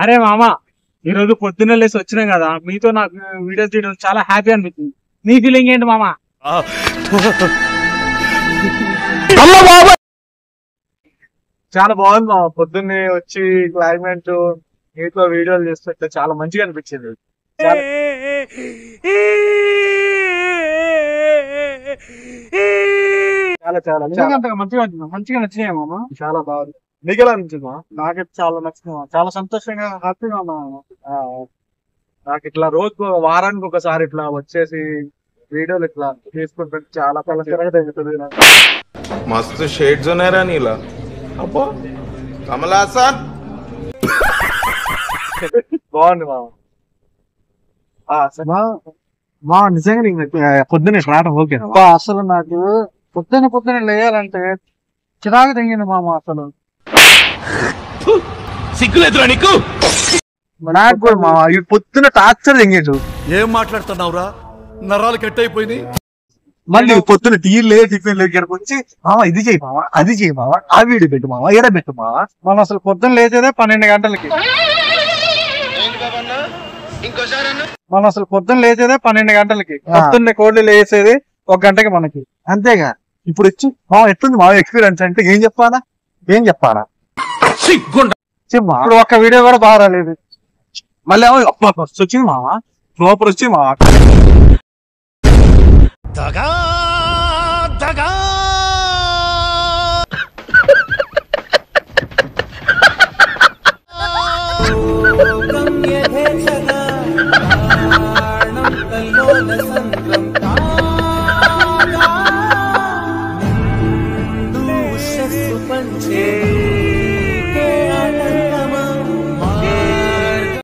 అరే మామ, ఈ రోజు పొద్దున్న లేసి వచ్చినాం కదా, మీతో నాకు వీడియోస్ తీయడం చాలా హ్యాపీ అనిపించింది. నీ ఫీలింగ్ ఏంటి మామ? చాలా బాగుంది మామ. పొద్దున్నే వచ్చి క్లైమేట్ మీతో వీడియోలు చేస్తుంటే చాలా మంచిగా అనిపించింది. చాలా చాలా మంచిగా నచ్చినాయి మామ. చాలా బాగుంది. నీకు ఎలా అనిపించింది మామ? నాకైతే చాలా నచ్చింది మామ. చాలా సంతోషంగా హ్యాపీగా ఉన్నా మామ. నాకు ఇట్లా రోజు వారానికి ఒకసారి ఇట్లా వచ్చేసి వీడియోలు ఇట్లా తీసుకుంటే చాలా కలెక్టర్గా తగ్గుతుంది నాకు. మస్తు షేడ్స్ ఉన్నాయరా నీలా. అబ్బో కమలాసన్ బాగుంది మామ. మా నిజంగా నీకు పొద్దున్న రావడం ఓకే. అసలు నాకు పొద్దున్న లేయాలంటే చిరాకు తెగింది మామ. అసలు సిగ్గులేదురా నీకు? నాకు కూడా మామ ఈ పొద్దున్న టార్చర్ తెగిండు. ఏం మాట్లాడుతున్నావురా? నరాలు కట్ అయిపోయింది. మళ్ళీ పొద్దున్న టీలు లేదు, టిఫిన్ లేదు, ఇక్కడికి వచ్చి మామ ఇది చేయి మామ, అది చేయి మామ, ఆ వీడియో పెట్టు మామ, ఏడ పెట్టు మామ. మనం అసలు పొద్దున్న లేచేదే 12 గంటలకి. పొద్దున్నే కోడ్లు లేసేది 1 గంటకి మనకి, అంతేగా. ఇప్పుడు వచ్చి ఎట్లుంది మా ఎక్స్పీరియన్స్ అంటే ఏం చెప్పాలా ఇప్పుడు ఒక్క వీడియో కూడా బాగా రాలేదు. మళ్ళీ వచ్చింది మామ, లోపల వచ్చి మామ దగా